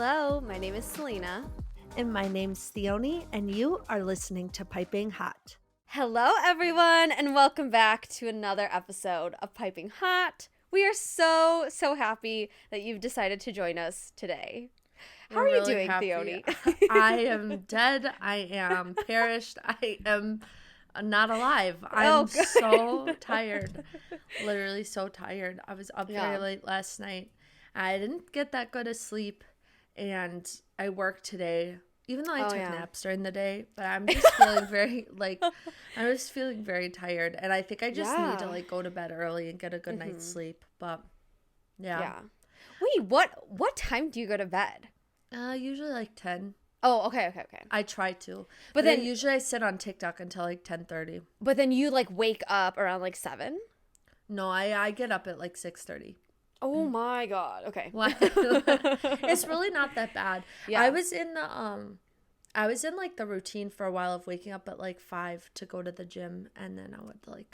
Hello, my name is Selena. And my name's Theone, and you are listening to Piping Hot. Hello, everyone, and welcome back to another episode of Piping Hot. We are so happy that you've decided to join us today. How are you doing, Theone? I am dead. I am perished. I am not alive. I'm so tired. Literally so tired. I was up very late last night. I didn't get that good of sleep, and I worked today. Even though I took naps during the day, but I'm just feeling very tired, and I think I just need to go to bed early and get a good night's sleep. But yeah. Wait, what time do you go to bed? Usually 10. Oh, okay. I try to, but then usually I sit on TikTok until 10:30. But then you wake up around 7? No, I get up at 6:30. Oh my god. Okay. It's really not that bad. Yeah. I was in the routine for a while of waking up at 5 to go to the gym, and then I would but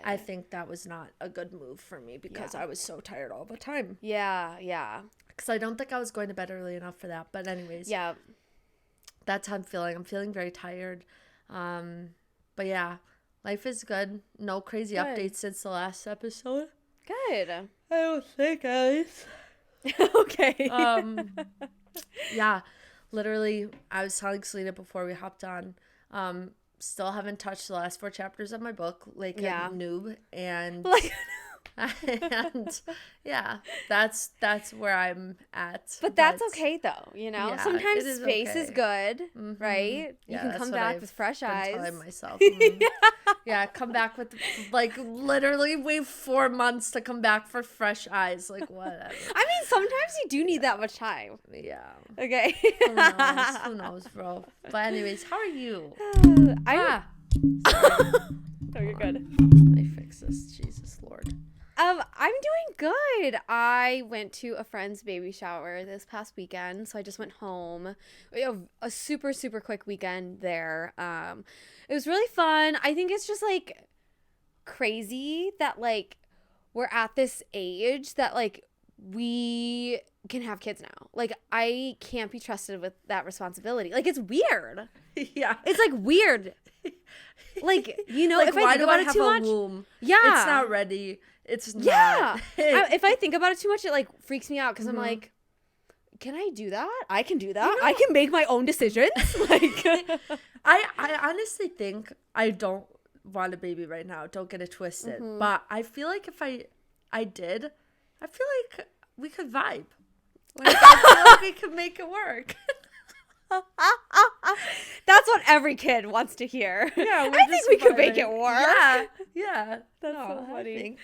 I think that was not a good move for me because I was so tired all the time. Yeah. Because I don't think I was going to bed early enough for that. But anyways. Yeah. That's how I'm feeling. I'm feeling very tired. But yeah, life is good. No crazy updates since the last episode. Good. I don't think, guys. Okay. Yeah, literally, I was telling Selena before we hopped on, still haven't touched the last 4 chapters of my book, a noob, and and yeah, that's where I'm at. But that's okay though, sometimes space is good, right? You can come back with fresh eyes. Telling myself, come back with literally wait 4 months to come back for fresh eyes, whatever. I mean, sometimes you do need that much time. Yeah. Okay. Who knows, bro? But anyways, how are you? No, you're good. Let me fix this. Jesus Lord. I'm doing good. I went to a friend's baby shower this past weekend, so I just went home. We have a super quick weekend there. It was really fun. I think it's just crazy that we're at this age that we can have kids now. I can't be trusted with that responsibility. It's weird. Yeah. It's weird. If I think about it too much. Womb? Yeah. It's not ready. It's not. Yeah. If I think about it too much, it freaks me out because I'm can I do that? I can do that. I can make my own decisions. I honestly think I don't want a baby right now. Don't get it twisted. Mm-hmm. But I feel like if I did, I feel like we could vibe. I feel like we could make it work. That's what every kid wants to hear. Yeah, I think we could make it work. Yeah. That's so funny.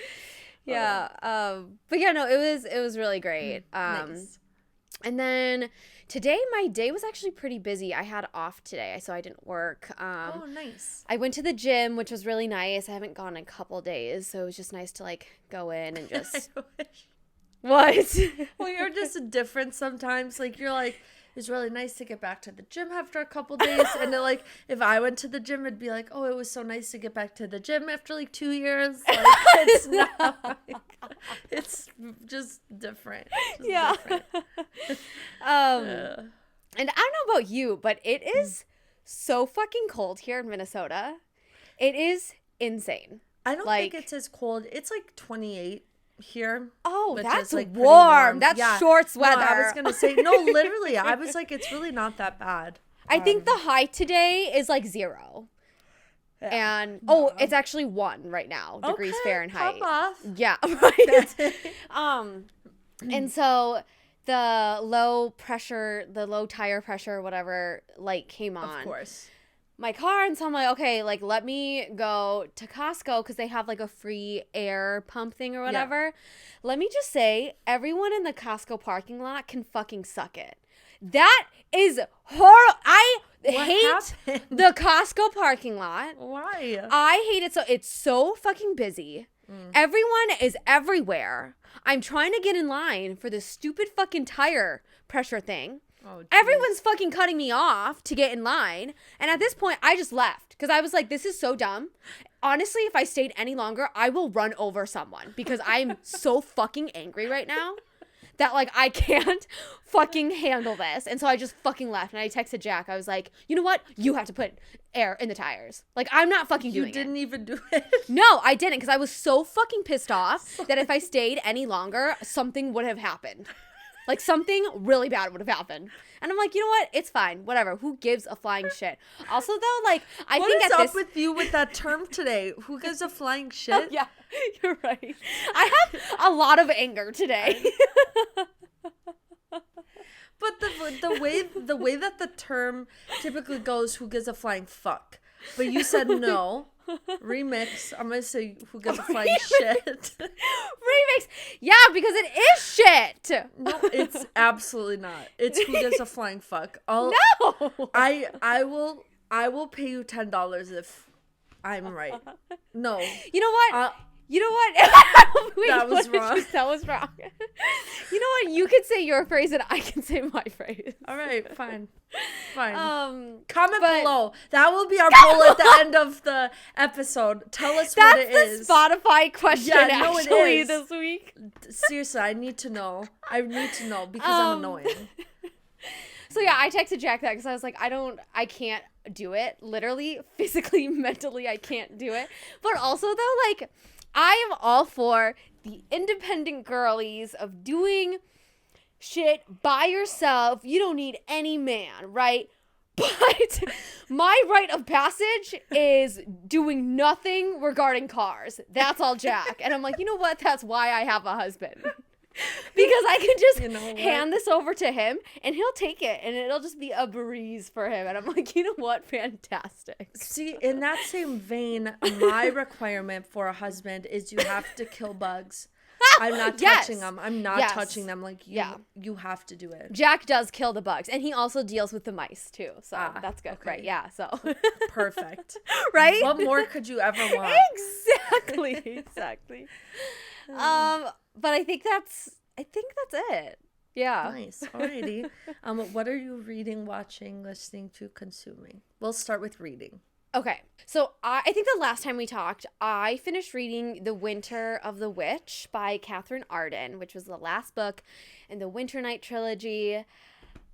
Yeah. But yeah, no, it was really great. Nice. And then today my day was actually pretty busy. I had off today, so I didn't work. Oh, nice. I went to the gym, which was really nice. I haven't gone in a couple days, so it was just nice to go in and just I wish. What? Well, you're just different sometimes. You're it's really nice to get back to the gym after a couple days. And then, if I went to the gym, it'd be oh, it was so nice to get back to the gym after 2 years. It's not. It's just different. Different. And I don't know about you, but it is so fucking cold here in Minnesota. It is insane. I don't think it's as cold. It's 28. Here. Oh, that's warm. That's shorts weather. No, I was gonna say literally. I was it's really not that bad. I think the high today is 0. Yeah. And it's actually 1 right now degrees Fahrenheit. Pop off. Yeah, right. And so the low tire pressure, whatever, came on. Of course. My car, and so I'm okay, let me go to Costco because they have a free air pump thing or whatever. Yeah. Let me just say, everyone in the Costco parking lot can fucking suck it. That is horrible. I hate the Costco parking lot. Why? I hate it it's so fucking busy. Everyone is everywhere. I'm trying to get in line for this stupid fucking tire pressure thing. Oh, everyone's fucking cutting me off to get in line. And at this point, I just left because I was this is so dumb. Honestly, if I stayed any longer, I will run over someone because I'm so fucking angry right now. that, like, I can't fucking handle this. And so I just fucking left. And I texted Jack. I was like, you know what? You have to put air in the tires. Like, I'm not fucking doing it. You didn't even do it? No, I didn't, because I was so fucking pissed off that if I stayed any longer, something would have happened. Like, something really bad would have happened. And I'm like, you know what? It's fine. Whatever. Who gives a flying shit? Also, though, like, I think at this... What is up with you with that term today? Who gives a flying shit? Oh, yeah, you're right. I have a lot of anger today. But the way that the term typically goes, who gives a flying fuck? But you said no. Remix. I'm gonna say who gives a flying shit. Remix. Yeah, because it is shit. No, it's absolutely not. It's who gives a flying fuck. No. I will pay you $10 if I'm right. No. You know what? You know what? Wait, that was wrong. That was wrong. You know what? You can say your phrase and I can say my phrase. All right, fine. Comment but, below. That will be our poll at the end of the episode. Tell us what it is. That's the Spotify question actually this week. Seriously, I need to know. I need to know because I'm annoying. So yeah, I texted Jack that because I was like, I can't do it. Literally, physically, mentally, I can't do it. But also though, like, I am all for the independent girlies of doing shit by yourself. You don't need any man, right? But my rite of passage is doing nothing regarding cars. That's all Jack. And I'm like, you know what? That's why I have a husband. Because I can just hand this over to him and he'll take it and it'll just be a breeze for him. And I'm like, you know what? Fantastic. See, in that same vein, my requirement for a husband is you have to kill bugs. I'm not touching them. I'm not touching them. Like, you have to do it. Jack does kill the bugs and he also deals with the mice too. So that's good. Okay. Right. Yeah. So perfect. Right? What more could you ever want? Exactly. But I think that's it. Yeah. Nice. Alrighty. What are you reading, watching, listening to, consuming? We'll start with reading. Okay. So I think the last time we talked, I finished reading The Winter of the Witch by Catherine Arden, which was the last book in the Winter Night trilogy.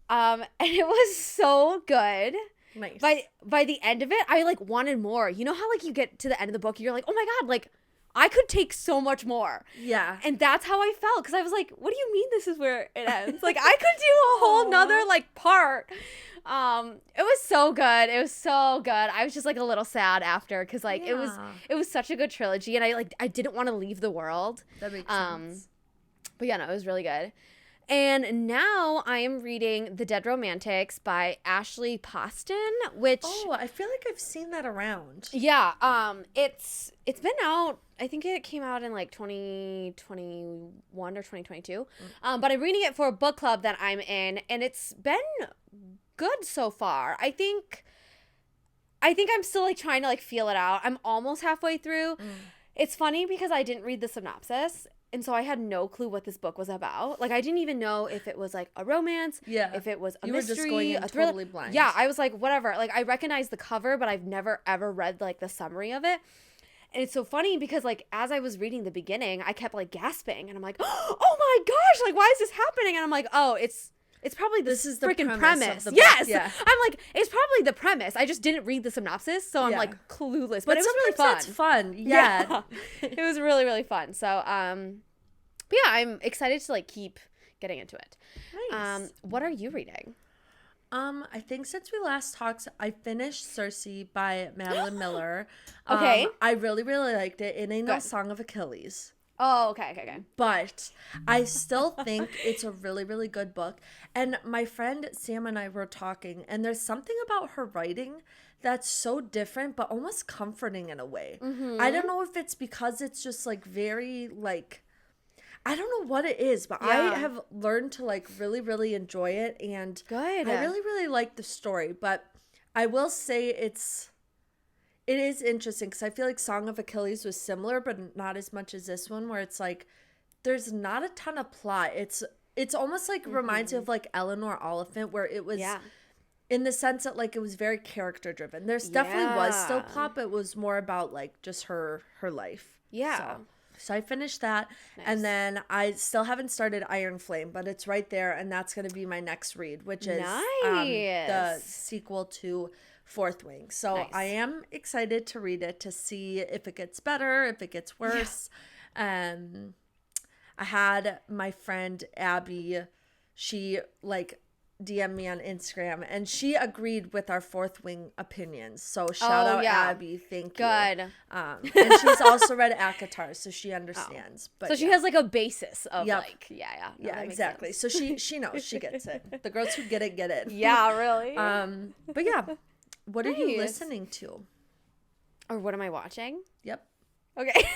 And it was so good. Nice. By the end of it, I like wanted more. You know how like you get to the end of the book, you're like, oh my God, like I could take so much more. Yeah. And that's how I felt. Because I was like, what do you mean this is where it ends? Like, I could do a whole nother, like, part. It was so good. It was so good. I was just, like, a little sad after. Because, like, it was such a good trilogy. And I didn't want to leave the world. That makes sense. But, yeah, no, it was really good. And now I am reading The Dead Romantics by Ashley Poston, which... Oh, I feel like I've seen that around. Yeah, it's been out, I think it came out in like 2021 or 2022. But I'm reading it for a book club that I'm in, and it's been good so far. I think I'm still like trying to like feel it out. I'm almost halfway through. It's funny because I didn't read the synopsis. And so I had no clue what this book was about. Like, I didn't even know if it was, like, a romance. Yeah. If it was a you mystery. You were just going in totally blind. Yeah, I was like, whatever. Like, I recognized the cover, but I've never, ever read, like, the summary of it. And it's so funny because, like, as I was reading the beginning, I kept, like, gasping. And I'm like, oh, my gosh. Like, why is this happening? And I'm like, oh, it's probably this is the freaking premise. Yes. Yeah. I'm like, it's probably the premise. I just didn't read the synopsis, so I'm like clueless. But it was really fun. That's fun. Yeah. It was really, really fun. So, but yeah, I'm excited to like keep getting into it. Nice. What are you reading? I think since we last talked, I finished Circe by Madeline Miller. Okay. I really, really liked it. It ain't no Song of Achilles. Oh, okay. But I still think it's a really, really good book. And my friend Sam and I were talking, and there's something about her writing that's so different, but almost comforting in a way. Mm-hmm. I don't know if it's because it's just like very like, I don't know what it is, but I have learned to like really, really enjoy it. And good. I really, really like the story. But I will say it is interesting because I feel like Song of Achilles was similar, but not as much as this one, where it's like there's not a ton of plot. It's almost like reminds me of like Eleanor Oliphant, where it was in the sense that like it was very character driven. There's definitely was still plot, but it was more about like just her life. Yeah. So I finished that. Nice. And then I still haven't started Iron Flame, but it's right there. And that's going to be my next read, which is the sequel to Fourth Wing. So I am excited to read it to see if it gets better, if it gets worse. Yeah. I had my friend Abby, she like DM me on Instagram, and she agreed with our Fourth Wing opinions. So shout out Abby, thank you. Good. And she's also read ACOTAR, so she understands. But so she has like a basis of like, yeah, exactly. So she knows, she gets it. The girls who get it. Yeah, really. But yeah, what are you listening to? Or what am I watching? Yep. Okay.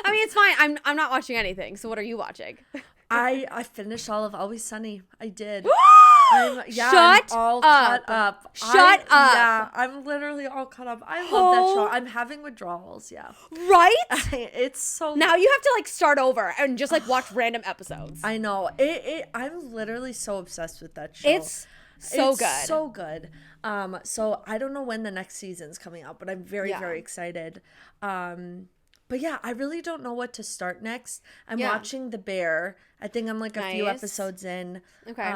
I mean, it's fine. I'm not watching anything. So what are you watching? I finished all of Always Sunny. I did. Shut all up. Caught up. Shut up. Yeah, I'm literally all caught up. I love that show. I'm having withdrawals. Yeah. Right? It's so. Now you have to like start over and just like watch random episodes. I know. I'm literally so obsessed with that show. It's so good. So good. So I don't know when the next season's coming out, but I'm very, very excited. But yeah, I really don't know what to start next. I'm watching The Bear. I think I'm like a few episodes in. Okay.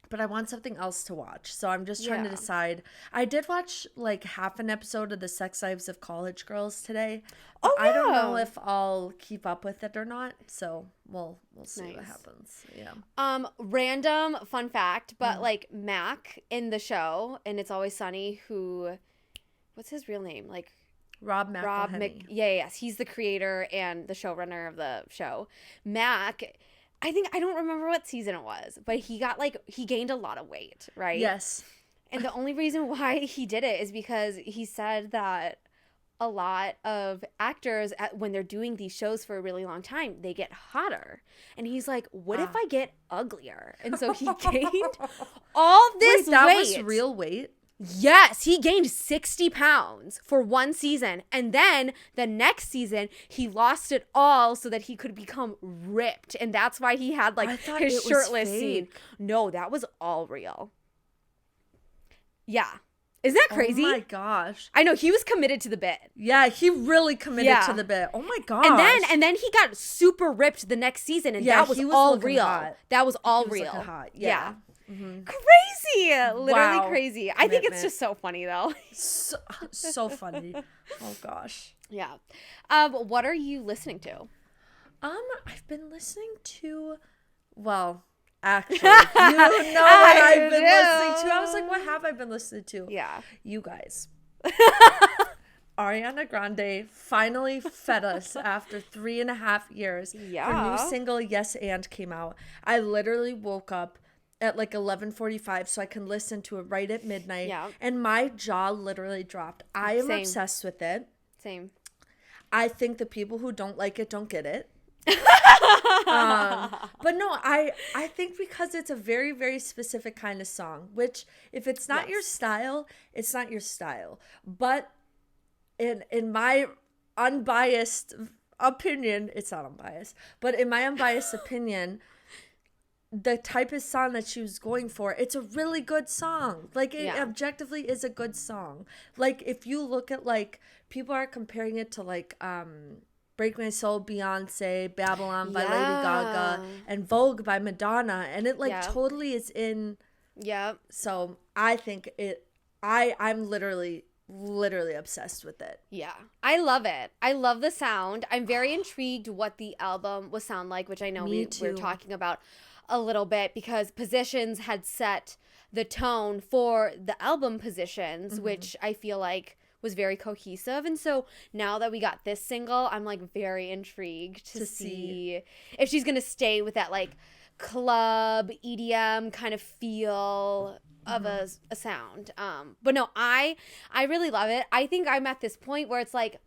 But I want something else to watch. So I'm just trying to decide. I did watch like half an episode of The Sex Lives of College Girls today. Oh, yeah. I don't know if I'll keep up with it or not. So we'll see what happens. Yeah. Random fun fact, but like Mac in the show, and It's Always Sunny, what's his real name? Like Rob McElhenney. Yes. He's the creator and the showrunner of the show. Mac, I don't remember what season it was, but he gained a lot of weight, right? Yes. And the only reason why he did it is because he said that a lot of actors, when they're doing these shows for a really long time, they get hotter. And he's like, what if I get uglier? And so he gained all this weight. That was real weight? Yes, he gained 60 pounds for one season. And then the next season, he lost it all so that he could become ripped. And that's why he had like his shirtless scene. No, that was all real. Yeah. Isn't that crazy? Oh my gosh. I know, he was committed to the bit. Yeah, he really committed to the bit. Oh my gosh. And then he got super ripped the next season, and that was all real. Hot. That was all real. Hot. Yeah. Mm-hmm. Crazy. Literally crazy. I think it's just so funny though. So funny. Oh gosh. Yeah. What are you listening to? I've been listening to, well, actually, you know what I've been listening to. I was like, what have I been listening to? Yeah. You guys. Ariana Grande finally fed us after 3.5 years. Yeah. Her new single, Yes And, came out. I literally woke up at like 11:45 so I can listen to it right at midnight. Yeah. And my jaw literally dropped. I am obsessed with it. Same. I think the people who don't like it don't get it. But no, I think because it's a very, very specific kind of song, which if it's not your style, it's not your style. But in my unbiased opinion, it's not unbiased, but in my unbiased opinion, the type of song that she was going for, it's a really good song. Like, it objectively is a good song. Like, if you look at, like, people are comparing it to, like, Break My Soul, Beyonce, Babylon by Lady Gaga, and Vogue by Madonna, and it, like, totally is in... Yeah. So, I think I'm literally obsessed with it. Yeah. I love it. I love the sound. I'm very intrigued what the album will sound like, which I know we were talking about a little bit, because Positions had set the tone for the album Positions, which I feel like was very cohesive. And so now that we got this single, I'm like very intrigued to see if she's going to stay with that like club EDM kind of feel of a sound. But no, I really love it. I think I'm at this point where it's like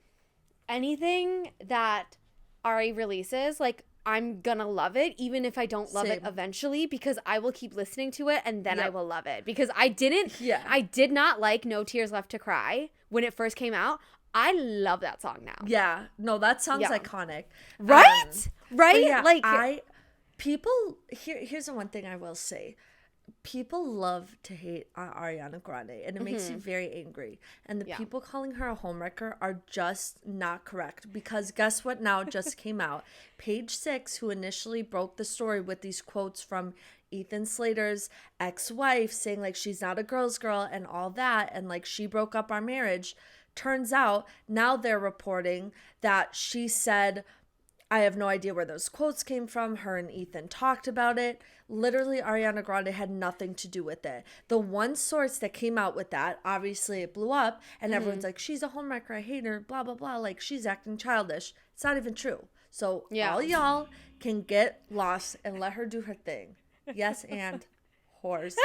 anything that Ari releases, like, I'm gonna love it, even if I don't love it eventually, because I will keep listening to it and then I will love it. Because I did not like No Tears Left to Cry when it first came out. I love that song now. Yeah. No, that song's iconic. Right? Right? Yeah, like, here's the one thing I will say. people love to hate on Ariana Grande, and it makes me very angry. And the people calling her a homewrecker are just not correct, because guess what now just came out? Page Six, who initially broke the story with these quotes from Ethan Slater's ex-wife saying like she's not a girl's girl and all that, and like she broke up our marriage. Turns out now they're reporting that she said, I have no idea where those quotes came from. Her and Ethan talked about it. Literally, Ariana Grande had nothing to do with it. The one source that came out with that, obviously it blew up, and everyone's like, she's a homewrecker, I hate her, blah, blah, blah. Like, she's acting childish. It's not even true. So all y'all can get lost and let her do her thing. Yes, and whores.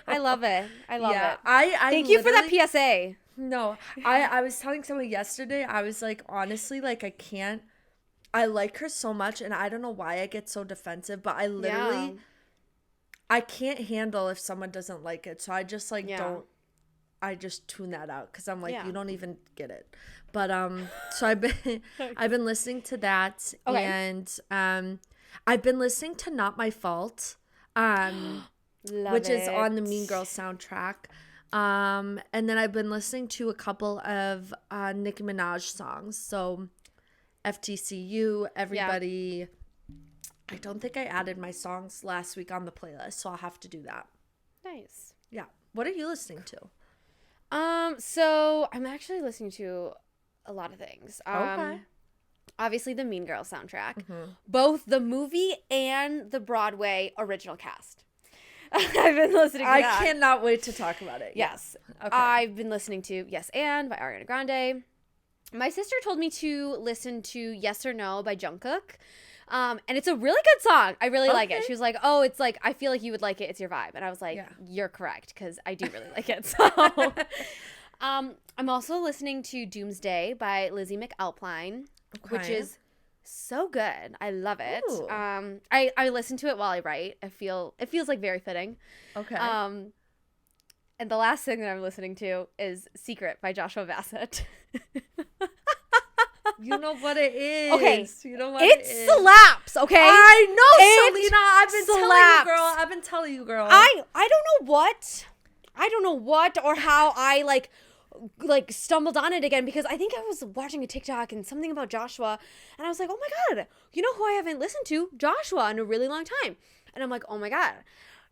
I love it. I love it. Thank you for that PSA. No, I was telling someone yesterday, I was like, honestly, like, I like her so much, and I don't know why I get so defensive, but I literally, I can't handle if someone doesn't like it, so I just, like, I just tune that out, because I'm like, you don't even get it. But, so I've been listening to that, and, I've been listening to Not My Fault, which is on the Mean Girls soundtrack. And then I've been listening to a couple of Nicki Minaj songs. So FTCU, Everybody. I don't think I added my songs last week on the playlist, so I'll have to do that. Nice. Yeah. What are you listening to? So I'm actually listening to a lot of things. Okay. Obviously the Mean Girls soundtrack, both the movie and the Broadway original cast. I've been listening to that. I cannot wait to talk about it. Yes. Okay. I've been listening to Yes and by Ariana Grande. My sister told me to listen to Yes or No by Jungkook. And it's a really good song. I really like it. She was like, oh, it's like, I feel like you would like it. It's your vibe. And I was like, you're correct, because I do really like it. So I'm also listening to Doomsday by Lizzie McAlpine, which is so good. I love it. Ooh. I listen to it while I write. It feels like very fitting. Okay. And the last thing that I'm listening to is Secret by Joshua Bassett. You know what it is. Okay. You know what it slaps, okay? I know, it Selena. I've been telling you, girl. I don't know what or how I like stumbled on it again, because I think I was watching a TikTok and something about Joshua, and I was like, oh my God, you know who I haven't listened to? Joshua, in a really long time. And I'm like, oh my God,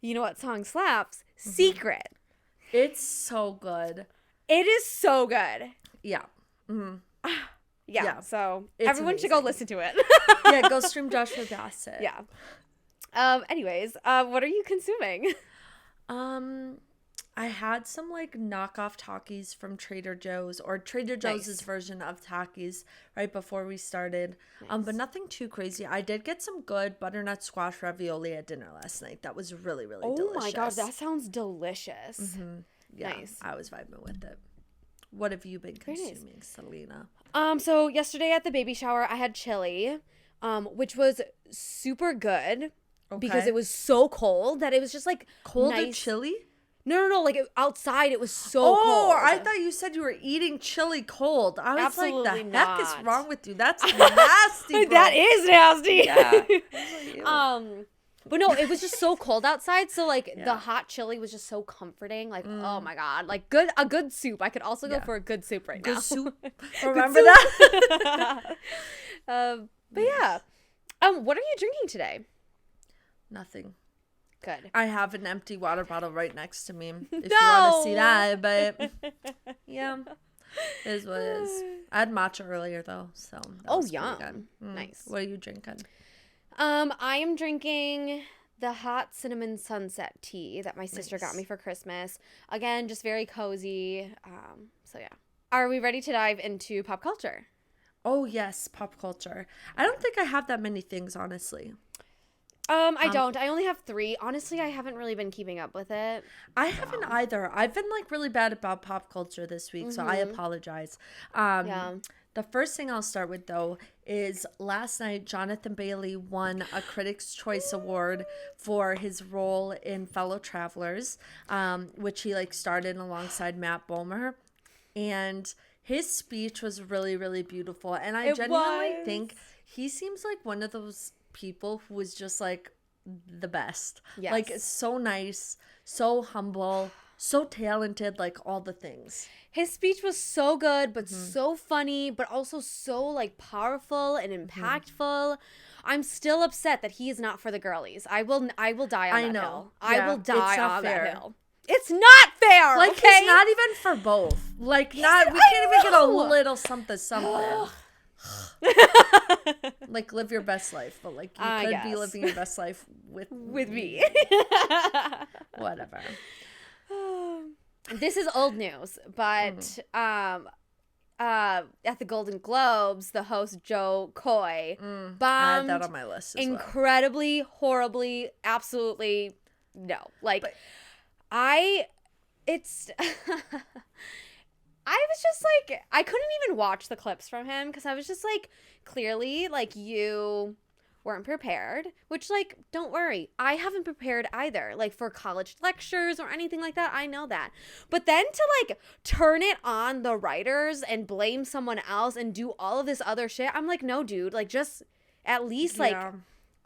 you know what song slaps? Secret. It's so good. It is so good. Yeah. Yeah. So it's everyone amazing. should go listen to it. Yeah, go stream Joshua Bassett. Yeah. Anyways, what are you consuming? I had some like knockoff Takis from Trader Joe's, or Trader Joe's' version of Takis right before we started. Nice. But nothing too crazy. I did get some good butternut squash ravioli at dinner last night. That was really, really delicious. Oh my God, that sounds delicious. Yeah, nice. I was vibing with it. What have you been consuming, Selena? So yesterday at the baby shower, I had chili, which was super good because it was so cold that it was just like cold nice. And chili? No. Like outside, it was so cold. Oh, I thought you said you were eating chili cold. I was Absolutely like, the not. heck is wrong with you? That's nasty, bro. That is nasty. Yeah. But no, it was just so cold outside. So like the hot chili was just so comforting. Like, oh my God, like a good soup. I could also go for a good soup right now. Good soup. Remember that? But yeah. What are you drinking today? Nothing. Good. I have an empty water bottle right next to me. If you want to see that, but yeah, it is what it is. I had matcha earlier though, so that was yum. good. Nice. What are you drinking? I am drinking the hot cinnamon sunset tea that my sister got me for Christmas. Again, just very cozy. So yeah. Are we ready to dive into pop culture? Oh yes, pop culture. I don't think I have that many things, honestly. I don't. I only have 3. Honestly, I haven't really been keeping up with it. I haven't either. I've been like really bad about pop culture this week, so I apologize. The first thing I'll start with though is last night Jonathan Bailey won a Critics' Choice Award for his role in Fellow Travelers, which he like starred in alongside Matt Bomer, and his speech was really, really beautiful, and I genuinely think he seems like one of those people who was just like the best. Yes. Like, so nice, so humble, so talented, like all the things. His speech was so good, but so funny, but also so like powerful and impactful. I'm still upset that he is not for the girlies. I will die on that hill. Yeah, I will die on fair. that hill. It's not fair. Like, okay? he's not even for both. Like, we can't even get a little something. Like, live your best life, but like you could be living your best life with me. Whatever. This is old news, but at the Golden Globes, the host Joe Coy bombed. I had that on my list as incredibly, horribly, absolutely no. Like, I was just like, I couldn't even watch the clips from him because I was just like, clearly, like, you weren't prepared, which, like, don't worry, I haven't prepared either, like, for college lectures or anything like that. I know that. But then to, like, turn it on the writers and blame someone else and do all of this other shit, I'm like, no, dude, like, just at least, like,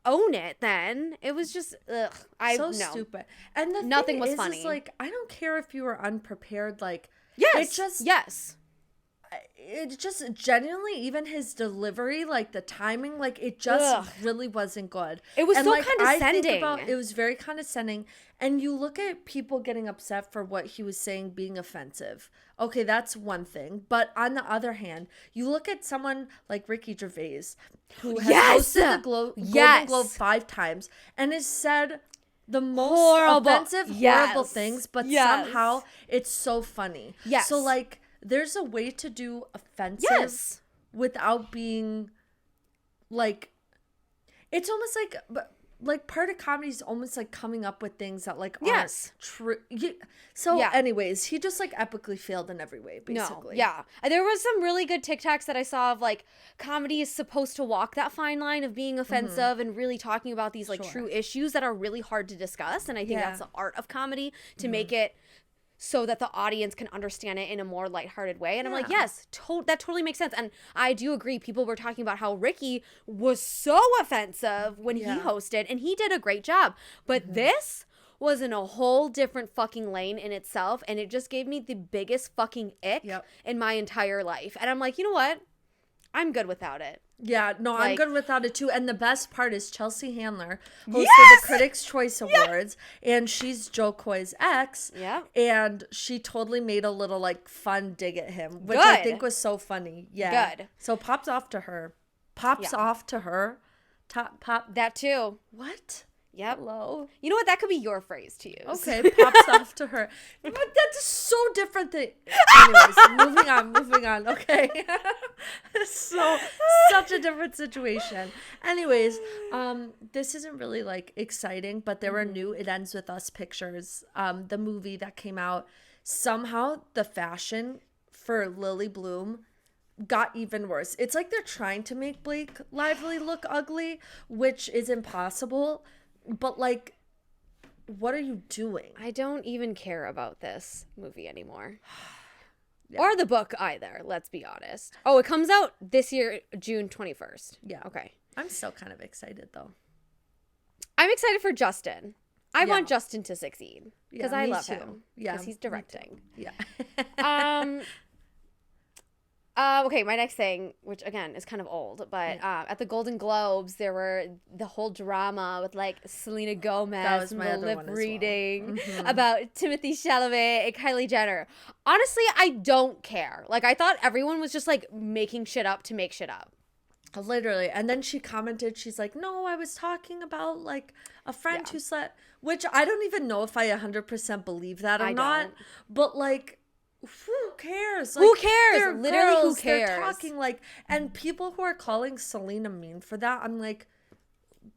own it then. It was just, stupid. And the nothing thing was is, funny. Is, like, I don't care if you were unprepared, like, it just genuinely, even his delivery, like the timing, like it just really wasn't good. It was so like, condescending. It was very condescending. And you look at people getting upset for what he was saying being offensive. Okay, that's one thing. But on the other hand, you look at someone like Ricky Gervais, who has hosted the Golden Globe 5 times and has said the most offensive, horrible things, but somehow it's so funny. Yes. So, like, there's a way to do offensive without being, like, it's almost like part of comedy is almost like coming up with things that, like, aren't true. Anyways, he just, like, epically failed in every way, basically. There was some really good TikToks that I saw of, like, comedy is supposed to walk that fine line of being offensive and really talking about these, like, true issues that are really hard to discuss. And I think that's the art of comedy, to make it so that the audience can understand it in a more lighthearted way. And I'm like, yes, that totally makes sense. And I do agree. People were talking about how Ricky was so offensive when he hosted, and he did a great job. But this was in a whole different fucking lane in itself, and it just gave me the biggest fucking ick in my entire life. And I'm like, you know what? I'm good without it. Yeah, no, like, I'm good without it too. And the best part is Chelsea Handler hosted the Critics' Choice Awards, and she's Joe Coy's ex. Yeah. And she totally made a little, like, fun dig at him, which I think was so funny. Yeah. Good. So pops off to her. Pop. That too. What? Yep. Hello. You know what? That could be your phrase to use. Okay, pops off to her. But that's so different than... Anyways, moving on. Okay. Such a different situation. Anyways, this isn't really, like, exciting, but there were new It Ends With Us pictures. The movie that came out. Somehow, the fashion for Lily Bloom got even worse. It's like they're trying to make Blake Lively look ugly, which is impossible. But, like, what are you doing? I don't even care about this movie anymore. Or the book either, let's be honest. Oh, it comes out this year, June 21st. Yeah. Okay. I'm still kind of excited, though. I'm excited for Justin. I want Justin to succeed. Because I love him. Yeah. Because he's directing. Yeah. Okay, my next thing, which again is kind of old, but at the Golden Globes, there were the whole drama with, like, Selena Gomez and the lip reading about Timothée Chalamet and Kylie Jenner. Honestly, I don't care. Like, I thought everyone was just, like, making shit up to make shit up. Literally. And then she commented, she's like, no, I was talking about, like, a friend who slept, which I don't even know if I 100% believe that or not. But, like, who cares? Like, who cares? Literally, girls, who cares? They're talking, like, and people who are calling Selena mean for that, I'm like,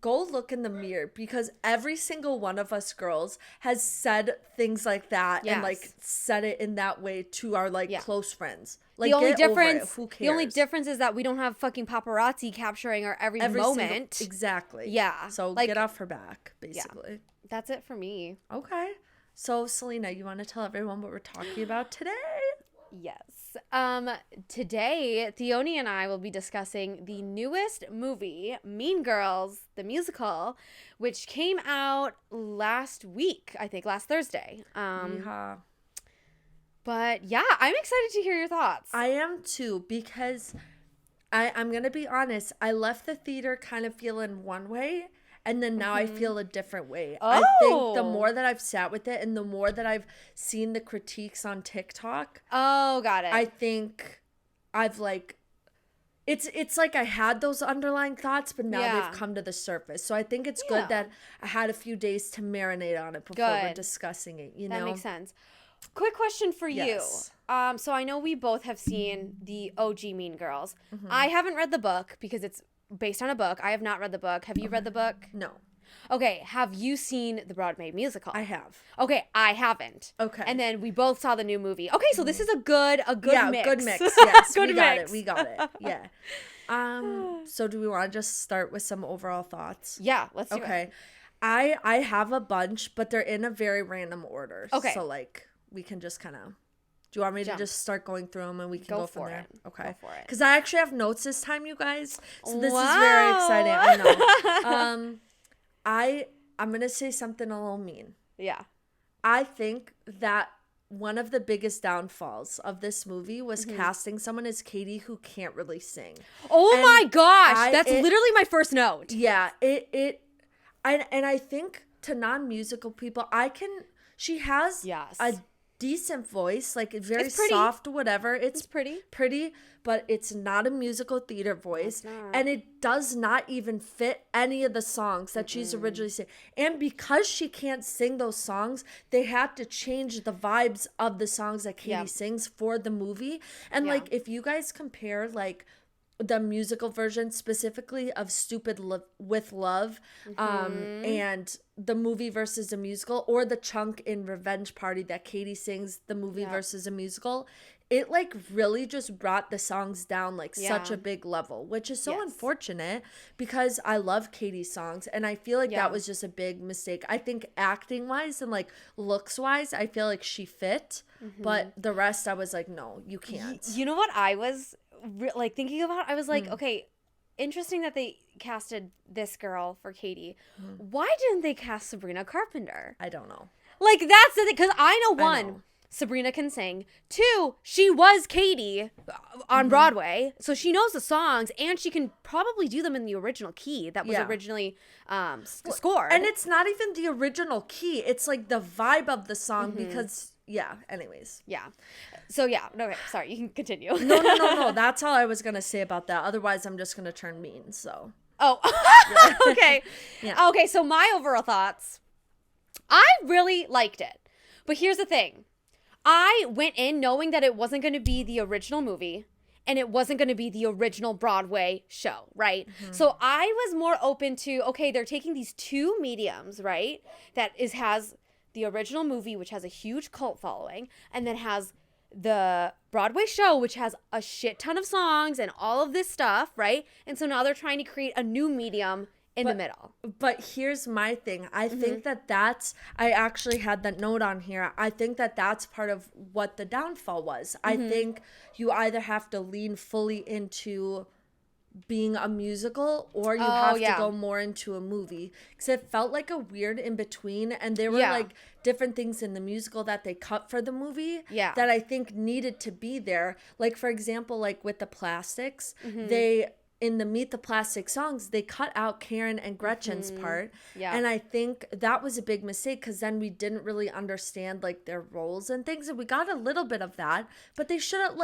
go look in the mirror, because every single one of us girls has said things like that and, like, said it in that way to our, like, close friends. Like, the only difference, over it. Who cares? The only difference is that we don't have fucking paparazzi capturing our every moment. Exactly. Yeah. So, like, get off her back, basically. Yeah. That's it for me. Okay. So, Selena, you want to tell everyone what we're talking about today? Yes. Today, Theoni and I will be discussing the newest movie, Mean Girls, the musical, which came out last week, I think, last Thursday. Yeehaw. But yeah, I'm excited to hear your thoughts. I am too, because I'm going to be honest. I left the theater kind of feeling one way, and then now I feel a different way. Oh. I think the more that I've sat with it and the more that I've seen the critiques on TikTok. Oh, got it. I think I've it's like I had those underlying thoughts, but now they've come to the surface. So I think it's good that I had a few days to marinate on it before we're discussing it, That makes sense. Quick question for you. So I know we both have seen the OG Mean Girls. Mm-hmm. I haven't read the book because it's based on a book. I have not read the book. Have you read the book? No. Okay. Have you seen the Broadway musical? I have. Okay, I haven't. Okay. And then we both saw the new movie. Okay, so this is a good mix. Good mix. Yes, good mix. We got it. Yeah. So do we want to just start with some overall thoughts? Yeah, let's do it. Okay. I have a bunch, but they're in a very random order. Okay. So we can just kind of. Do you want me to just start going through them and we can go from there? Okay. Go for it. Because I actually have notes this time, you guys. So this is very exciting. I know. I'm gonna say something a little mean. Yeah. I think that one of the biggest downfalls of this movie was casting someone as Katie who can't really sing. Oh my gosh, that's literally my first note. Yeah, and I think to non-musical people, she has a decent voice, like very soft, whatever. It's pretty, but it's not a musical theater voice, and it does not even fit any of the songs that she's originally sang. And because she can't sing those songs, they had to change the vibes of the songs that Katie sings for the movie. And if you guys compare the musical version specifically of with Love and the movie versus the musical, or the chunk in Revenge Party that Katie sings the movie versus a musical, it really just brought the songs down such a big level, which is so unfortunate because I love Katie's songs and I feel like that was just a big mistake. I think acting wise and looks wise, I feel like she fit, but the rest I was like, no, you can't. You know what I was thinking about? I was like, okay, interesting that they casted this girl for Katie. Why didn't they cast Sabrina Carpenter? I don't know. That's the thing, because I know one, Sabrina can sing. Two, she was Katie on Broadway, so she knows the songs, and she can probably do them in the original key that was originally scored. And it's not even the original key. It's the vibe of the song because... Yeah, anyways. Yeah. So, no, sorry, you can continue. No. That's all I was going to say about that. Otherwise, I'm just going to turn mean, so. Oh, okay. Yeah. Okay, so my overall thoughts. I really liked it. But here's the thing. I went in knowing that it wasn't going to be the original movie and it wasn't going to be the original Broadway show, right? So I was more open to, okay, they're taking these two mediums, right? That has the original movie, which has a huge cult following, and then has the Broadway show, which has a shit ton of songs and all of this stuff, right? And so now they're trying to create a new medium in the middle. But here's my thing. I think that's, I actually had that note on here. I think that's part of what the downfall was. I think you either have to lean fully into being a musical or you have to go more into a movie, because it felt like a weird in between, and there were different things in the musical that they cut for the movie that I think needed to be there, for example, with the Plastics, they in the Meet the Plastic songs, they cut out Karen and Gretchen's part, and I think that was a big mistake, because then we didn't really understand their roles and things, and we got a little bit of that, but they should have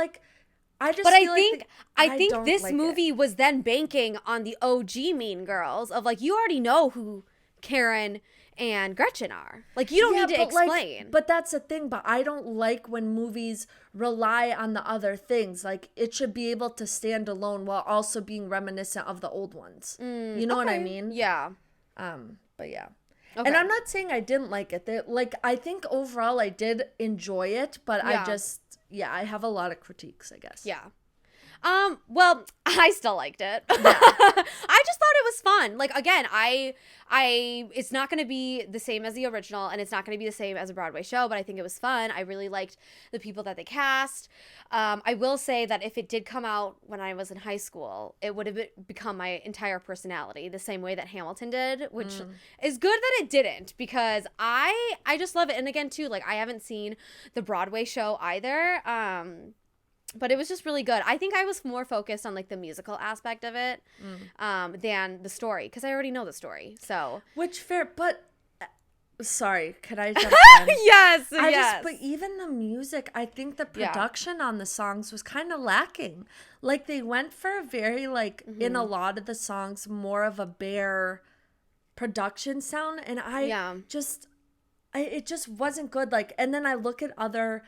I think this movie was then banking on the OG Mean Girls of you already know who Karen and Gretchen are. You don't need to explain. But that's the thing. But I don't like when movies rely on the other things. It should be able to stand alone while also being reminiscent of the old ones. You know what I mean? Yeah. But yeah. Okay. And I'm not saying I didn't like it. I think overall I did enjoy it, but I just... Yeah, I have a lot of critiques, I guess. Yeah. Well, I still liked it. Yeah. I just thought it was fun. Like, again, it's not going to be the same as the original, and it's not going to be the same as a Broadway show, but I think it was fun. I really liked the people that they cast. I will say that if it did come out when I was in high school, it would have become my entire personality, the same way that Hamilton did, which is good that it didn't, because I just love it. And again, too, like, I haven't seen the Broadway show either. But it was just really good. I think I was more focused on, like, the musical aspect of it than the story, because I already know the story. So, which fair, but sorry, could I jump in? Yes. But even the music, I think the production on the songs was kind of lacking. Like, they went for a very, like, in a lot of the songs, more of a bare production sound, and it just wasn't good. Like, and then I look at other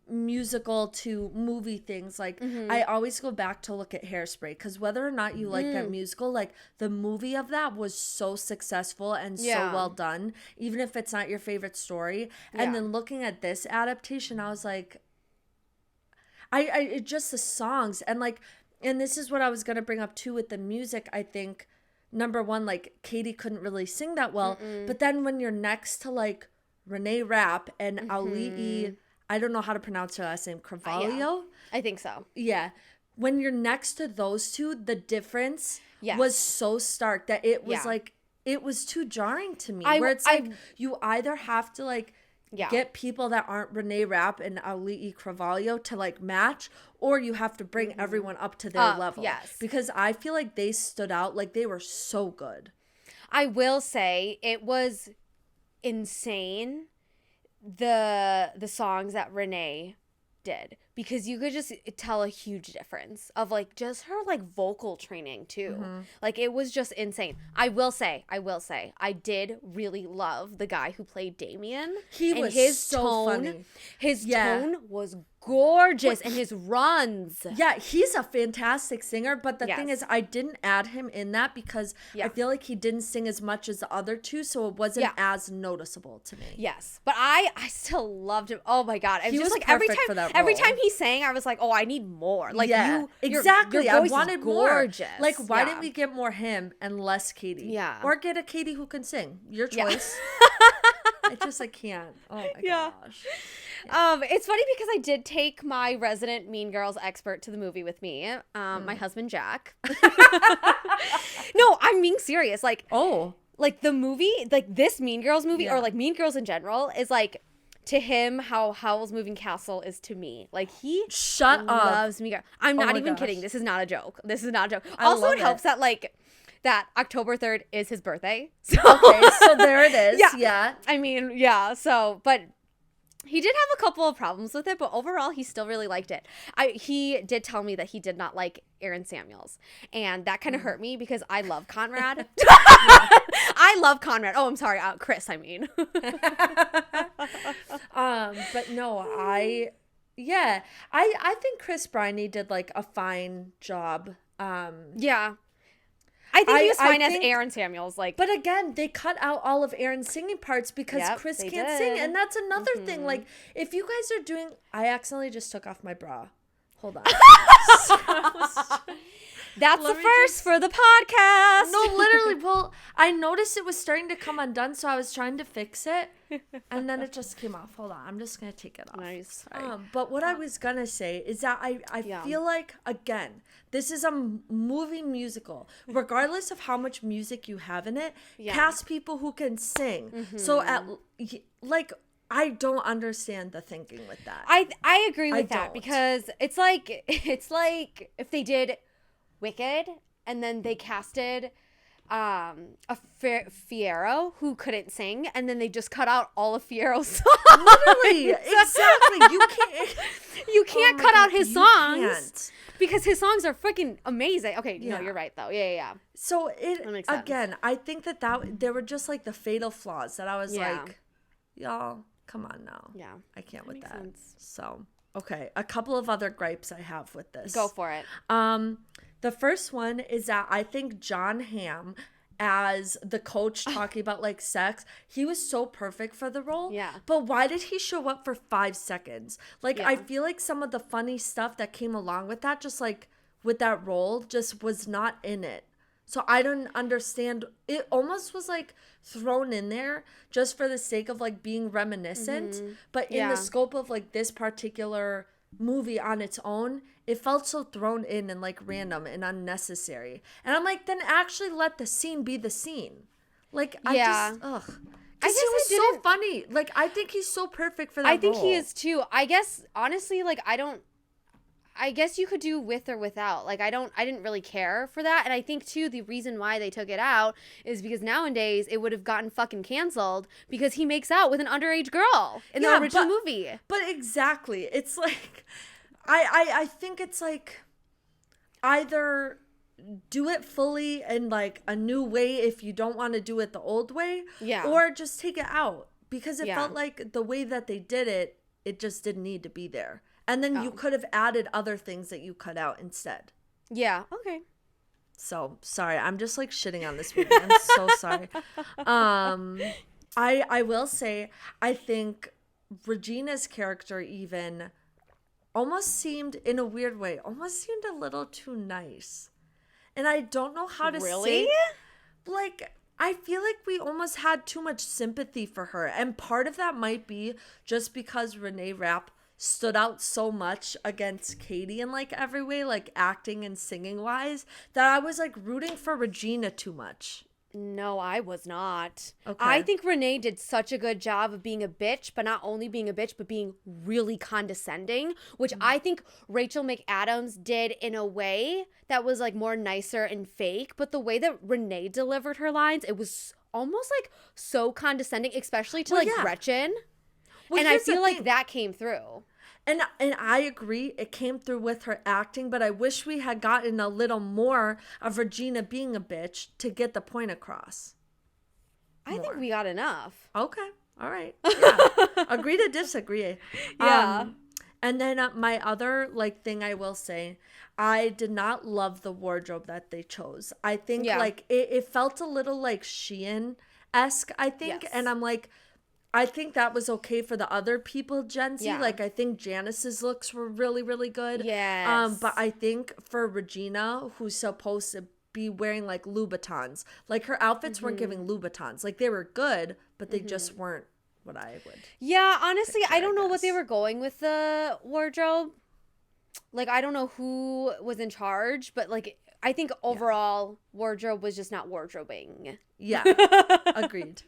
musical to movie things, like I always go back to look at Hairspray, because whether or not you like that musical, like, the movie of that was so successful and so well done, even if it's not your favorite story. And then looking at this adaptation, I was like, it just the songs, and like, and this is what I was gonna bring up too with the music. I think number one, like, Katie couldn't really sing that well, but then when you're next to, like, Renee Rapp and Ali'i, I don't know how to pronounce her last name, Carvalho? I think so. Yeah. When you're next to those two, the difference was so stark that it was like, it was too jarring to me. Where it's like, you either have to, like, get people that aren't Renee Rapp and Ali'i Carvalho to, like, match, or you have to bring everyone up to their level. Yes. Because I feel like they stood out. Like, they were so good. I will say it was insane, the songs that Renee did, because you could just tell a huge difference of, like, just her, like, vocal training too. Like, it was just insane. I will say I did really love the guy who played Damien. He was his so funny. His tone was gorgeous, and his runs. Yeah, he's a fantastic singer, but the thing is, I didn't add him in that because I feel like he didn't sing as much as the other two, so it wasn't as noticeable to me. Yes, but I still loved him. Oh my god, he was like perfect for that role. Every time he sang, I was like, oh, I need more. Like, exactly. Your voice I wanted is gorgeous. More. Like, why didn't we get more him and less Katie? Yeah, or get a Katie who can sing. Your choice. I can't. Oh my gosh. It's funny because I did take my resident Mean Girls expert to the movie with me, my husband Jack. No, I'm being serious. Like, like, the movie, like, this Mean Girls movie, or, like, Mean Girls in general, is, like, to him how Howl's Moving Castle is to me. Like, he loves Mean Girls. I'm not even kidding. This is not a joke. Also, it helps that, like, that October 3rd is his birthday. So, okay, so there it is. Yeah. I mean, so, but he did have a couple of problems with it, but overall, he still really liked it. He did tell me that he did not like Aaron Samuels, and that kind of hurt me because I love Conrad. I love Conrad. Oh, I'm sorry, Chris, I mean. But no, I think Chris Briney did, like, a fine job. I think he was fine as Aaron Samuels. Like, but again, they cut out all of Aaron's singing parts because Chris can't sing, and that's another thing. Like, if you guys are doing, I accidentally just took off my bra. Hold on. That's the first for the podcast. No, literally. Well, I noticed it was starting to come undone, so I was trying to fix it, and then it just came off. Hold on, I'm just gonna take it off. Nice. But what I was gonna say is that I feel like, again, this is a movie musical. Regardless of how much music you have in it, cast people who can sing. So I don't understand the thinking with that. I agree with that because it's like if they did Wicked and then they casted a Fiyero who couldn't sing, and then they just cut out all of Fiero's songs. Literally, exactly. You can't cut out his songs because his songs are freaking amazing. Okay, no, you're right though. Yeah. So again, I think that there were just, like, the fatal flaws that I was like, y'all, come on now. Yeah, I can't with that. Sense. So okay, a couple of other gripes I have with this. Go for it. The first one is that I think John Hamm, as the coach talking about, like, sex, he was so perfect for the role. Yeah. But why did he show up for 5 seconds? Like, I feel like some of the funny stuff that came along with that just, like, with that role just was not in it. So I don't understand. It almost was like thrown in there just for the sake of like being reminiscent. But in the scope of like this particular movie on its own, it felt so thrown in and like random and unnecessary. And I'm like, then actually let the scene be the scene. Like, I just, ugh. I Because guess he was I so funny. Like, I think he's so perfect for that I think role. he is too. I guess, honestly, like, I guess you could do with or without. Like, I didn't really care for that. And I think, too, the reason why they took it out is because nowadays it would have gotten fucking canceled because he makes out with an underage girl in the original movie. But exactly. It's like, I think it's like either do it fully in like a new way if you don't want to do it the old way, or just take it out, because it felt like the way that they did it, it just didn't need to be there. And then you could have added other things that you cut out instead. Yeah. Okay. So sorry, I'm just like shitting on this movie. I'm so sorry. I will say, I think Regina's character even almost seemed, in a weird way, almost seemed a little too nice. And I don't know how to say, like, I feel like we almost had too much sympathy for her. And part of that might be just because Renee Rapp stood out so much against Katie in like every way, like acting and singing wise, that I was like rooting for Regina too much. No, I was not. Okay. I think Renee did such a good job of being a bitch, but not only being a bitch, but being really condescending, which I think Rachel McAdams did in a way that was like more nicer and fake. But the way that Renee delivered her lines, it was almost like so condescending, especially to Gretchen. Well, and I feel like that came through. And I agree, it came through with her acting, but I wish we had gotten a little more of Regina being a bitch to get the point across. I think we got enough. Okay, all right. Yeah. Agree to disagree. Yeah. And then my other like thing I will say, I did not love the wardrobe that they chose. I think like it felt a little like Shein-esque, I think. And I'm like, I think that was okay for the other people, Gen Z. Yeah. Like, I think Janice's looks were really, really good. Yes. But I think for Regina, who's supposed to be wearing, like, Louboutins, like, her outfits weren't giving Louboutins. Like, they were good, but they just weren't what I would. Yeah, honestly, picture, I don't know what they were going with the wardrobe. Like, I don't know who was in charge, but, like, I think overall wardrobe was just not wardrobing. Yeah, agreed.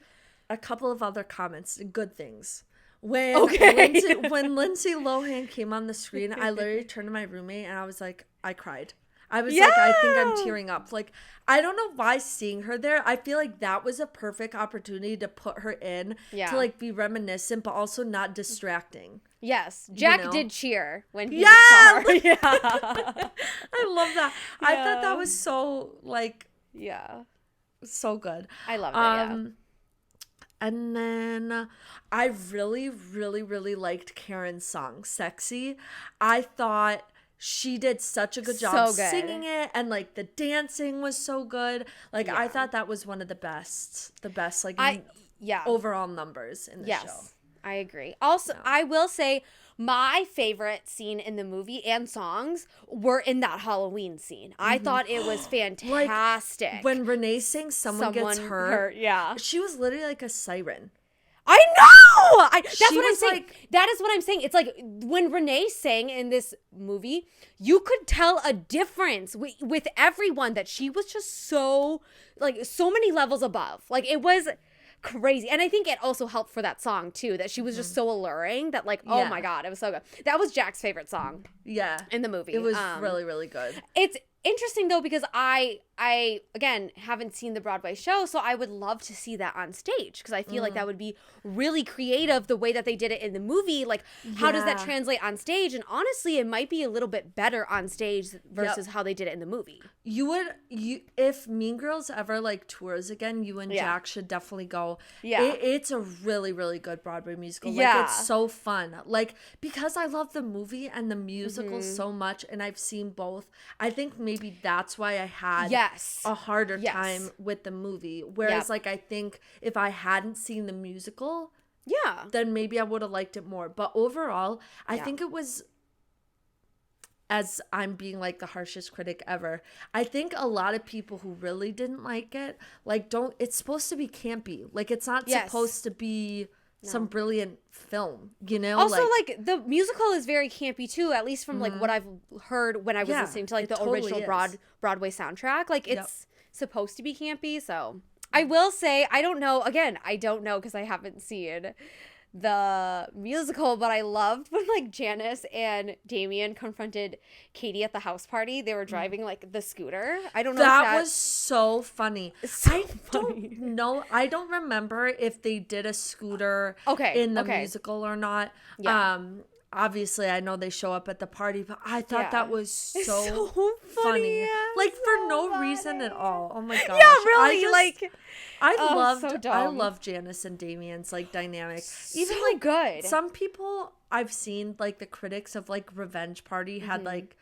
A couple of other comments, good things. When Lindsay Lohan came on the screen, I literally turned to my roommate and I was like, I cried. I was like, I think I'm tearing up. Like, I don't know why seeing her there, I feel like that was a perfect opportunity to put her in to like be reminiscent, but also not distracting. Yes. Jack did cheer when he saw her. Yeah. I love that. Yeah. I thought that was so like, so good. I love it. And then I really, really, really liked Karen's song, Sexy. I thought she did such a good job singing it, and like the dancing was so good. Like I thought that was one of the best like overall numbers in the show. I agree. Also, I will say my favorite scene in the movie and songs were in that Halloween scene. I thought it was fantastic. Like, when Renee sings Someone Gets Hurt, she was literally like a siren. I know! That's what I'm saying. That is what I'm saying. It's like when Renee sang in this movie, you could tell a difference with everyone, that she was just so, like, so many levels above. Like, it was crazy. And I think it also helped for that song too, that she was just so alluring that, like, oh my god, it was so good. That was Jack's favorite song in the movie. It was really, really good. It's interesting though, because I again haven't seen the Broadway show, so I would love to see that on stage, because I feel like that would be really creative the way that they did it in the movie. Like, how does that translate on stage? And honestly, it might be a little bit better on stage versus how they did it in the movie. If Mean Girls ever like tours again, you and Jack should definitely go. It's a really, really good Broadway musical. Like, it's so fun. Like, because I love the movie and the musical so much, and I've seen both, I think maybe that's why I had a harder time with the movie. Whereas like, I think if I hadn't seen the musical, then maybe I would have liked it more. But overall, I think it was as I'm being like the harshest critic ever, I think a lot of people who really didn't like it, like, it's supposed to be campy. Like, it's not supposed to be some brilliant film, you know? Also, like the musical is very campy too, at least from like what I've heard when I was listening to like the totally original Broadway soundtrack. Like, it's supposed to be campy, so I will say, I don't know because I haven't seen the musical, but I loved when like Janice and Damien confronted Katie at the house party. They were driving like the scooter. I don't know that was so funny. Don't know. I don't remember if they did a scooter in the musical or not. Yeah. Obviously, I know they show up at the party, but I thought that was so funny. Like, for no reason at all. Oh my gosh. Yeah, really. I love Janice and Damien's like dynamic. Even so like good. Some people I've seen, like the critics of like Revenge Party had like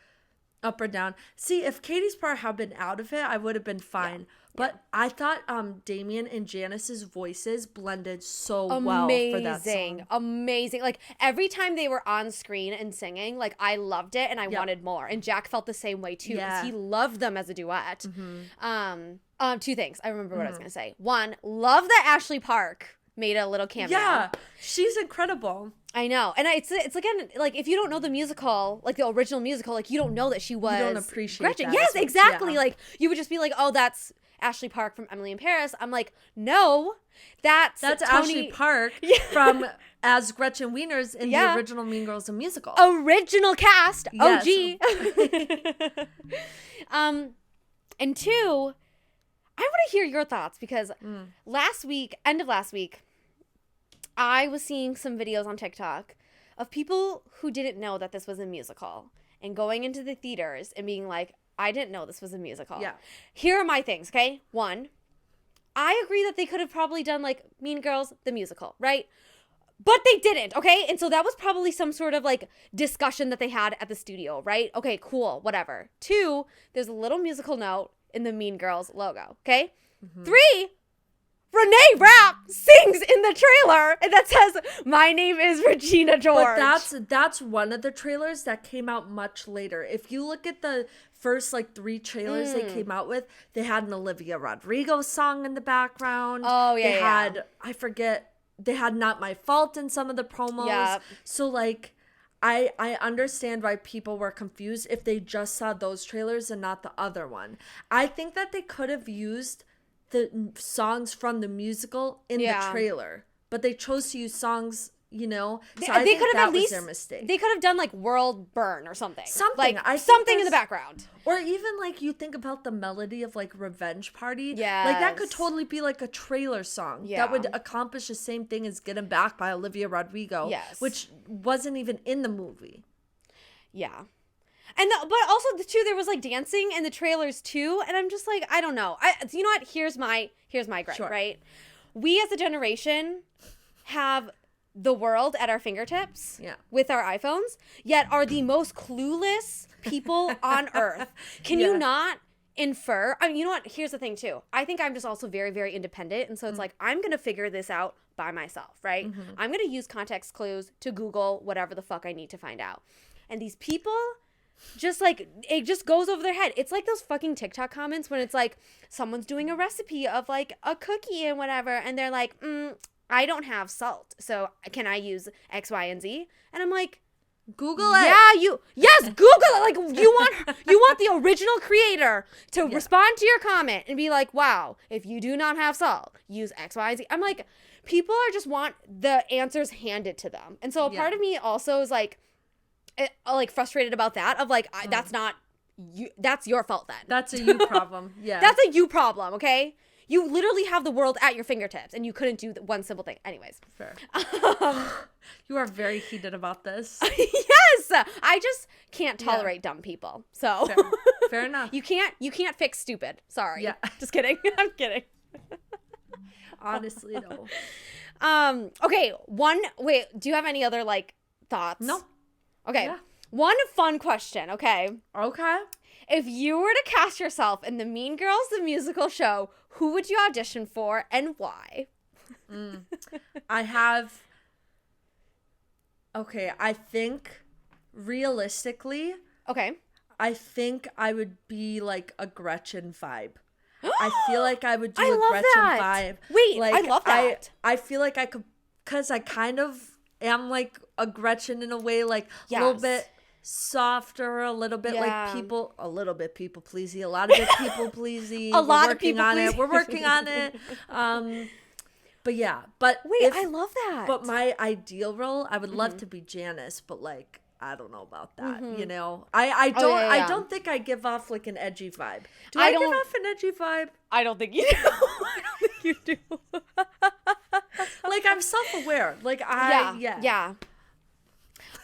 up or down. See, if Katie's part had been out of it, I would have been fine. But I thought Damien and Janice's voices blended so well for that song. Amazing. Like, every time they were on screen and singing, like, I loved it and I wanted more. And Jack felt the same way too, because he loved them as a duet. Two things. I remember what I was going to say. One, love that Ashley Park made a little cameo. Yeah, she's incredible. I know. And it's again, like, if you don't know the musical, like the original musical, like, you don't know that she was, you don't appreciate Gretchen. That Yes, exactly. Yeah. Like, you would just be like, oh, that's Ashley Park from Emily in Paris. I'm like, no, that's Ashley Park from as Gretchen Wieners in the original Mean Girls the musical. Original cast. Yes. OG. And two, I want to hear your thoughts, because end of last week, I was seeing some videos on TikTok of people who didn't know that this was a musical and going into the theaters and being like, I didn't know this was a musical. Yeah. Here are my things, okay? One, I agree that they could have probably done like Mean Girls, the musical, right? But they didn't, okay? And so that was probably some sort of like discussion that they had at the studio, right? Okay, cool, whatever. Two, there's a little musical note in the Mean Girls logo, okay? Three, Renee Rapp sings in the trailer, and that says, "My name is Regina George." But that's one of the trailers that came out much later. If you look at the first like 3 trailers they came out with, they had an Olivia Rodrigo song in the background. Oh yeah, they had I forget. They had Not My Fault in some of the promos. Yeah. So like, I understand why people were confused if they just saw those trailers and not the other one. I think that they could have used the songs from the musical in the trailer, but they chose to use songs, you know, so I think that was their mistake. They could have done like World Burn or something like I something in the background, or even like you think about the melody of like Revenge Party, like that could totally be like a trailer song that would accomplish the same thing as Getting Back by Olivia Rodrigo, which wasn't even in the movie. And but also there was like dancing in the trailers too, and I'm just like, I don't know. You know what? Here's my gripe, right? We as a generation have the world at our fingertips with our iPhones, yet are the most clueless people on earth. Can you not infer? I mean, you know what? Here's the thing too. I think I'm just also very, very independent, and so it's like, I'm gonna figure this out by myself, right? I'm gonna use context clues to Google whatever the fuck I need to find out. And these people just like, it just goes over their head. It's like those fucking TikTok comments when it's like someone's doing a recipe of like a cookie and whatever, and they're like, I don't have salt, so can I use X, Y, and Z? And I'm like, Google it. Yeah, yes, Google it. Like, you want the original creator to respond to your comment and be like, wow, if you do not have salt, use X, Y, and Z. I'm like, people are just want the answers handed to them. And so a part of me also is like frustrated about that, of like, that's not you, that's your fault then. That's a you problem. Yeah. That's a you problem, okay? You literally have the world at your fingertips, and you couldn't do one simple thing. Anyways. Fair. You are very heated about this. Yes! I just can't tolerate dumb people. So. Fair enough. You can't fix stupid. Sorry. Yeah. Just kidding. I'm kidding. Honestly, no. Okay. Wait, do you have any other, like, thoughts? No. Okay. Yeah. One fun question, okay? Okay. If you were to cast yourself in the Mean Girls, the musical show, who would you audition for and why? I think realistically, Okay. I think I would be like a Gretchen vibe. I feel like I would do I a love Gretchen that. vibe. Wait, like, I love that. I feel like I could, because I kind of am like a Gretchen in a way, like a little bit softer, a little bit like a little bit people pleasy, a lot of it people pleasy. A lot of people on it. We're working on it. But yeah, but wait, I love that. But my ideal role, I would love to be Janice, but like I don't know about that. You know, I don't think I give off like an edgy vibe. Do I give off an edgy vibe? I don't think you do. I don't think you do. Like I'm self-aware. Like yeah.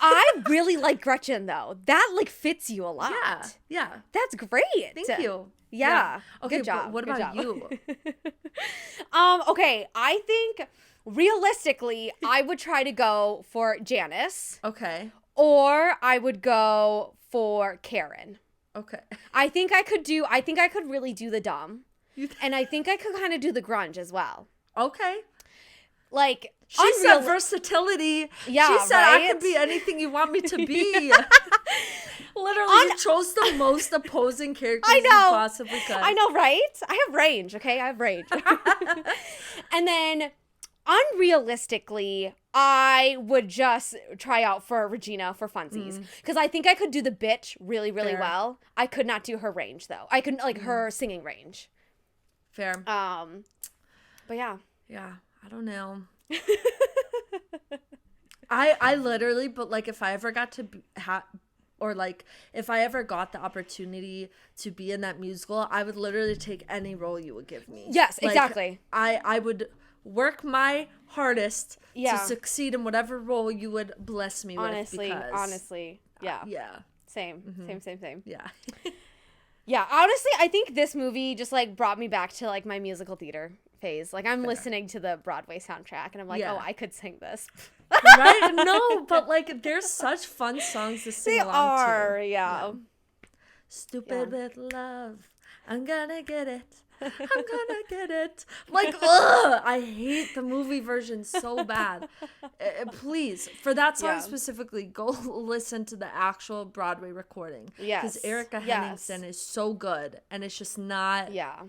I really like Gretchen though. That like fits you a lot. Yeah. That's great. Thank you. Yeah. Okay, good job. But what about you? Okay, I think realistically, I would try to go for Janice. Okay. Or I would go for Karen. Okay. I think I could really do the dumb. And I think I could kind of do the grunge as well. Okay. Like, she said versatility. Yeah, she said right? I could be anything you want me to be. Literally, you chose the most opposing characters you possibly could. I know, right? I have range, okay? I have range. And then, unrealistically, I would just try out for Regina for funsies. Because I think I could do the bitch really, really well. I could not do her range, though. I couldn't, like, her singing range. Fair. But yeah. Yeah, I don't know. I literally, but like if I ever got to or like if I ever got the opportunity to be in that musical, I would literally take any role you would give me. Yes, like, exactly. I would work my hardest to succeed in whatever role you would bless me with. Honestly, yeah. Yeah. Same. Yeah. Yeah, honestly, I think this movie just like brought me back to like my musical theater phase. Like I'm listening to the Broadway soundtrack and I'm like, oh, I could sing this. Right? No, but like there's such fun songs to sing along to. Yeah. Stupid with love. I'm gonna get it. I'm gonna get it. Like, ugh, I hate the movie version so bad. Please, for that song specifically, go listen to the actual Broadway recording. Yes. Because Erica Henningsen is so good, and it's just not. Yeah.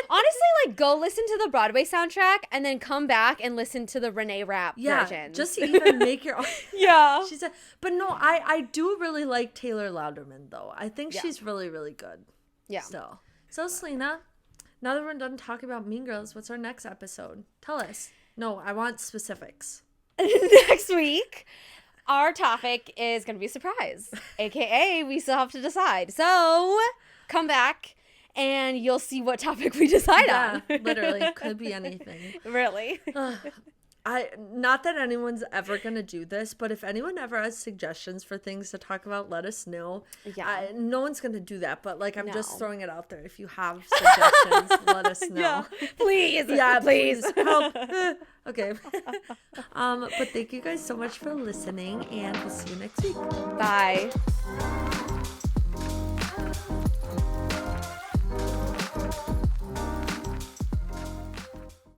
Honestly, like, go listen to the Broadway soundtrack and then come back and listen to the Renee Rapp version. Just even make your own. Yeah. But no, I do really like Taylor Louderman, though. I think she's really, really good. Yeah. Still. So, Selena, now that we're done talking about Mean Girls, what's our next episode? Tell us. No, I want specifics. Next week, our topic is going to be a surprise, aka we still have to decide. So come back and you'll see what topic we decide on. Literally, could be anything. Really. Not that anyone's ever gonna do this, but if anyone ever has suggestions for things to talk about, let us know. Yeah. No one's gonna do that, but like I'm just throwing it out there. If you have suggestions, let us know. Yeah. Please. Yeah, please. Help. Okay. But thank you guys so much for listening, and we'll see you next week. Bye.